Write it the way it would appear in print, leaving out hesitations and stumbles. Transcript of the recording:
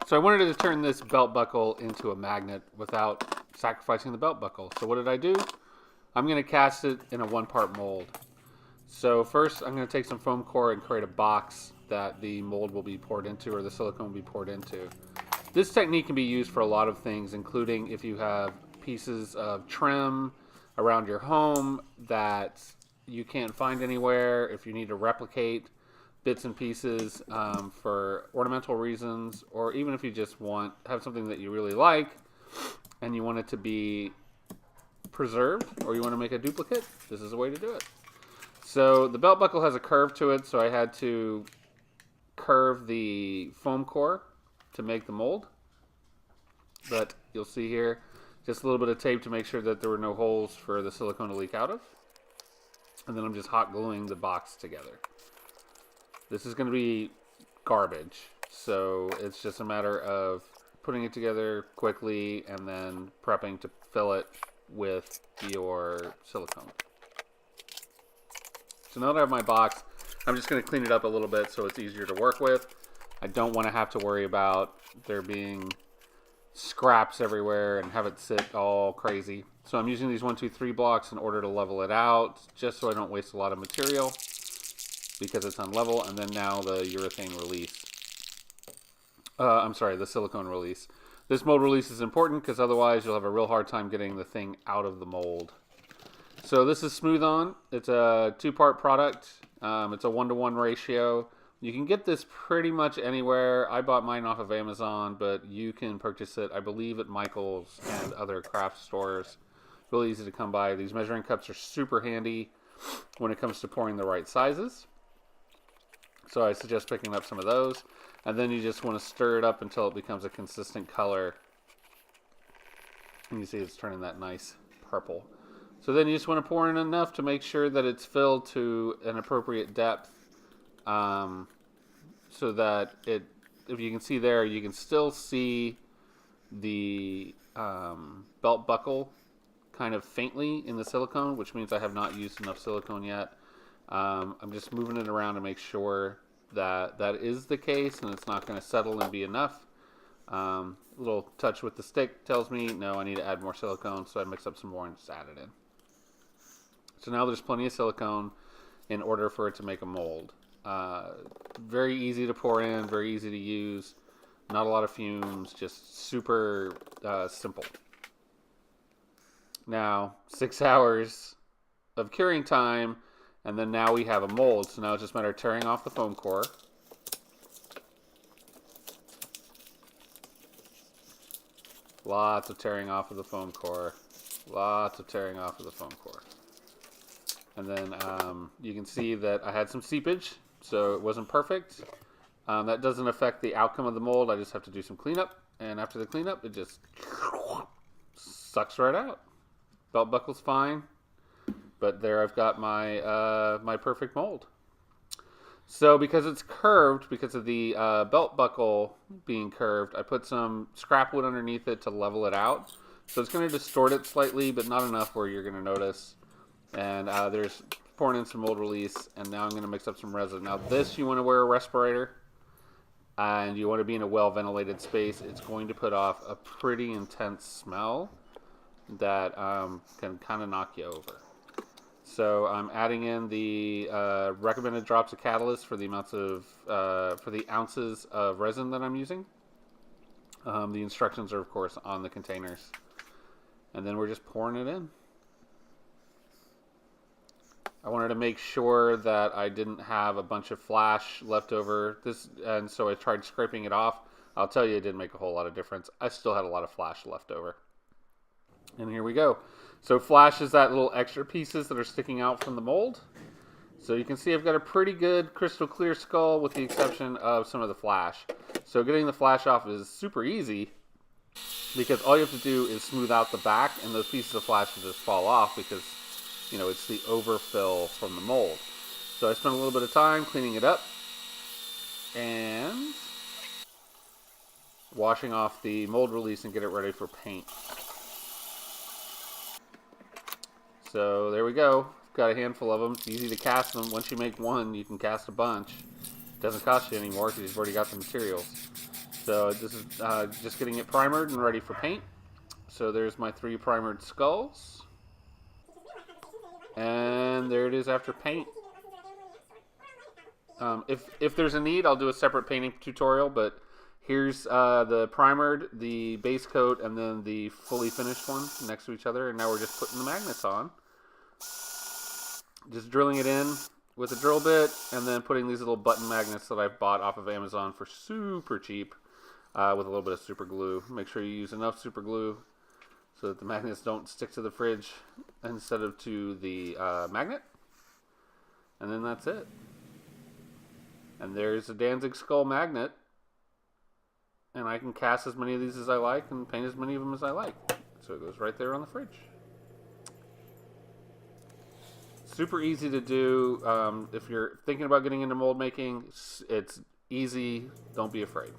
So I wanted to turn this belt buckle into a magnet without sacrificing the belt buckle. So what did I do? I'm going to cast it in a 1-part mold. So first I'm going to take some foam core and create a box that the mold will be poured into, or the silicone will be poured into. This technique can be used for a lot of things, including if you have pieces of trim around your home that you can't find anywhere, if you need to replicate bits and pieces for ornamental reasons, or even if you just have something that you really like and you want it to be preserved, or you want to make a duplicate, this is a way to do it. So the belt buckle has a curve to it, so I had to curve the foam core to make the mold. But you'll see here just a little bit of tape to make sure that there were no holes for the silicone to leak out of. And then I'm just hot gluing the box together. This is going to be garbage, so it's just a matter of putting it together quickly and then prepping to fill it with your silicone. So now that I have my box, I'm just going to clean it up a little bit so it's easier to work with. I don't want to have to worry about there being scraps everywhere and have it sit all crazy. So I'm using these 1, 2, 3 blocks in order to level it out, just so I don't waste a lot of material because it's unlevel. And then now the urethane release. The silicone release. This mold release is important because otherwise you'll have a real hard time getting the thing out of the mold. So this is Smooth On. It's a 2-part product. It's a 1-to-1 ratio. You can get this pretty much anywhere. I bought mine off of Amazon, but you can purchase it, I believe, at Michael's and other craft stores. Really easy to come by. These measuring cups are super handy when it comes to pouring the right sizes. So I suggest picking up some of those. And then you just want to stir it up until it becomes a consistent color. And you see it's turning that nice purple. So then you just want to pour in enough to make sure that it's filled to an appropriate depth. So that if you can see there, you can still see the belt buckle kind of faintly in the silicone, which means I have not used enough silicone yet. I'm just moving it around to make sure that that is the case and it's not going to settle and be enough. Little touch with the stick tells me, no, I need to add more silicone, so I mix up some more and just add it in. So now there's plenty of silicone in order for it to make a mold. Very easy to pour in, very easy to use, not a lot of fumes, just super simple. Now, 6 hours of curing time, and then now we have a mold. So now it's just a matter of tearing off the foam core. Lots of tearing off of the foam core. Lots of tearing off of the foam core. And then you can see that I had some seepage, so it wasn't perfect. That doesn't affect the outcome of the mold. I just have to do some cleanup. And after the cleanup, it just sucks right out. Belt buckle's fine. But there I've got my my perfect mold. So because it's curved, because of the belt buckle being curved, I put some scrap wood underneath it to level it out. So it's going to distort it slightly, but not enough where you're going to notice. And there's pouring in some mold release, and now I'm going to mix up some resin. Now this, you want to wear a respirator, and you want to be in a well-ventilated space. It's going to put off a pretty intense smell that can kind of knock you over. So I'm adding in the recommended drops of catalyst for the amounts of for the ounces of resin that I'm using. The instructions are, of course, on the containers, and then we're just pouring it in. I wanted to make sure that I didn't have a bunch of flash left over this, and so I tried scraping it off. I'll tell you, it didn't make a whole lot of difference. I still had a lot of flash left over. And here we go. So flash is that little extra pieces that are sticking out from the mold. So you can see I've got a pretty good crystal clear skull with the exception of some of the flash. So getting the flash off is super easy because all you have to do is smooth out the back and those pieces of flash will just fall off because, you know, it's the overfill from the mold. So I spent a little bit of time cleaning it up and washing off the mold release and get it ready for paint. So there we go. Got a handful of them. It's easy to cast them. Once you make one, you can cast a bunch. It doesn't cost you anymore because you've already got the materials. So this is just getting it primered and ready for paint. So there's my 3 primered skulls. And there it is after paint. If there's a need, I'll do a separate painting tutorial, but here's the primered, the base coat, and then the fully finished one next to each other. And now we're just putting the magnets on. Just drilling it in with a drill bit, and then putting these little button magnets that I bought off of Amazon for super cheap with a little bit of super glue. Make sure you use enough super glue so that the magnets don't stick to the fridge instead of to the magnet. And then that's it. And there's a Danzig skull magnet. And I can cast as many of these as I like and paint as many of them as I like. So it goes right there on the fridge. Super easy to do. If you're thinking about getting into mold making, it's easy. Don't be afraid.